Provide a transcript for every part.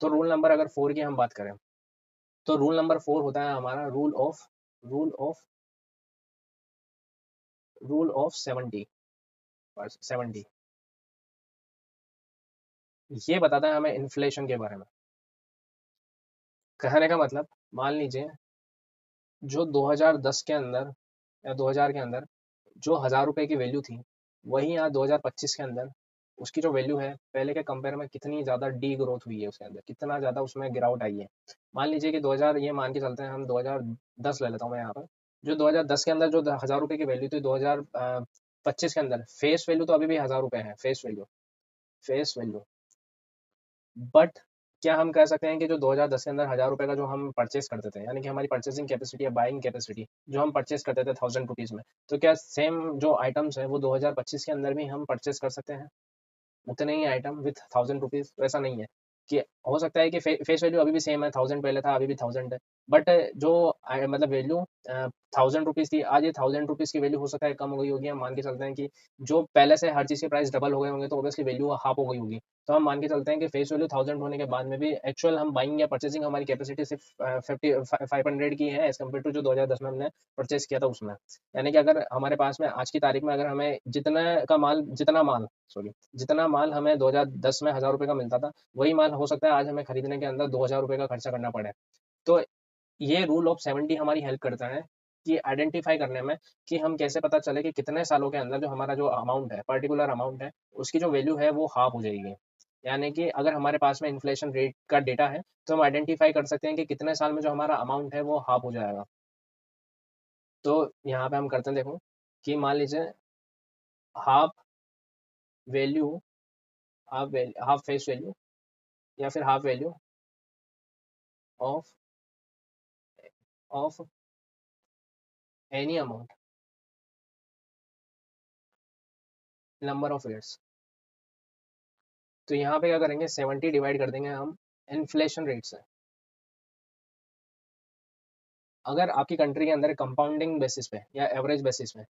तो rule number अगर 4 की हम बात करें, तो रूल नंबर 4 होता है हमारा रूल ऑफ 70। ये बताता है हमें इन्फ्लेशन के बारे में। कहने का मतलब, मान लीजिए जो 2010 के अंदर या 2000 के अंदर जो 1000 रुपए की वैल्यू थी, वही यहाँ 2025 के अंदर उसकी जो वैल्यू है पहले के कंपेयर में कितनी ज़्यादा डी ग्रोथ हुई है, उसके अंदर कितना ज़्यादा उसमें गिरावट आई है। मान लीजिए कि 2000, ये मान के चलते हैं हम 2010 ले लेता हूँ मैं यहाँ पर। जो 2010 के अंदर जो 1000 रुपए की वैल्यू थी, 2025 के अंदर फेस वैल्यू तो अभी भी 1000 रुपए है, फेस वैल्यू। बट क्या हम कह सकते हैं कि जो 2010 के अंदर 1000 रुपए का जो हम परचेस करते थे, यानी कि हमारी परचेसिंग कैपेसिटी या बाइंग कैपेसिटी जो हम परचेस करते थे 1000 रुपीज़ में, तो क्या सेम जो आइटम्स है वो 2025 के अंदर भी हम परचेस कर सकते हैं उतने ही आइटम विथ 1000 रुपीज़? तो ऐसा नहीं है कि हो सकता है कि फेस वैल्यू अभी भी सेम है, 1000 पहले था, अभी भी 1000 है, बट जो मतलब वैल्यू 1000 रुपीज़ थी, आज ये 1000 रुपीज़ की वैल्यू हो सकता है कम हो गई होगी। हम मान के चलते हैं कि जो पहले से हर चीज़ के प्राइस डबल हो गए होंगे, तो ऑब्वियसली वैल्यू हाफ हो गई होगी। तो हम मान के चलते हैं कि फेस वैल्यू 1000 होने के बाद में भी एक्चुअल हम बाइंग या परचेसिंग हमारी कैपेसिटी सिर्फ 500 की है एज कम्पेयर टू जो 2010 में हमने परचेस किया था उसमें। यानी कि अगर हमारे पास में आज की तारीख में अगर हमें जितना माल हमें 2010 में 1000 रुपए का मिलता था, वही माल हो सकता है आज हमें खरीदने के अंदर 2000 रुपए का खर्चा करना पड़े। तो ये रूल ऑफ 70 हमारी हेल्प करता है कि आइडेंटिफाई करने में कि हम कैसे पता चले कि कितने सालों के अंदर जो हमारा जो अमाउंट है, पर्टिकुलर अमाउंट है, उसकी जो वैल्यू है वो हाफ हो जाएगी। यानी कि अगर हमारे पास में इन्फ्लेशन रेट का डेटा है, तो हम आइडेंटिफाई कर सकते हैं कि कितने साल में जो हमारा अमाउंट है वो हाफ हो जाएगा। तो यहाँ पे हम करते हैं, देखो कि मान लीजिए half value half face value या फिर half value of of any amount number of years. तो यहाँ पे क्या करेंगे, 70 डिवाइड कर देंगे हम इन्फ्लेशन रेट से। अगर आपकी कंट्री के अंदर कंपाउंडिंग बेसिस पे या एवरेज बेसिस पे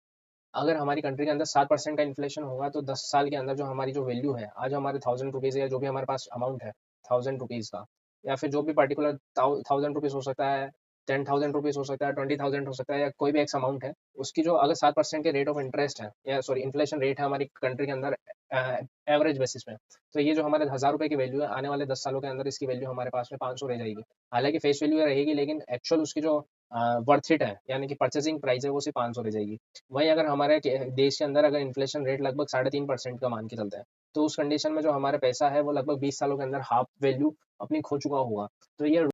अगर हमारी कंट्री के अंदर 7% का इन्फ्लेशन होगा, तो 10 साल के अंदर जो हमारी जो वैल्यू है, आज हमारे 1000 रुपीज़ या जो भी हमारे पास अमाउंट है 1000 रुपीज़ का, या फिर जो भी पर्टिकुलर 1000 रुपीज़ हो सकता है, 10,000 रुपीज़ हो सकता है, 20,000 हो सकता है, या कोई भी एक्स अमाउंट है, उसकी जो अगर 7% के रेट ऑफ इंटरेस्ट है या सॉरी इन्फ्लेशन रेट है हमारी कंट्री के अंदर एवरेज बेसिस पे, तो ये जो हमारे 1000 रुपए की वैल्यू है, आने वाले 10 सालों के अंदर इसकी वैल्यू हमारे पास में 500 रह जाएगी। हालांकि फेस वैल्यू रहेगी, लेकिन एक्चुअल उसकी जो वर्थ इट है, यानी कि परचेसिंग प्राइस है, वो सिर्फ 500 रह जाएगी। वहीं अगर हमारे देश के अंदर अगर इन्फ्लेशन रेट लगभग 3.5% का मान के चलते हैं, तो उस कंडीशन में जो हमारा पैसा है वो लगभग 20 सालों के अंदर हाफ वैल्यू अपनी खो चुका होगा। तो ये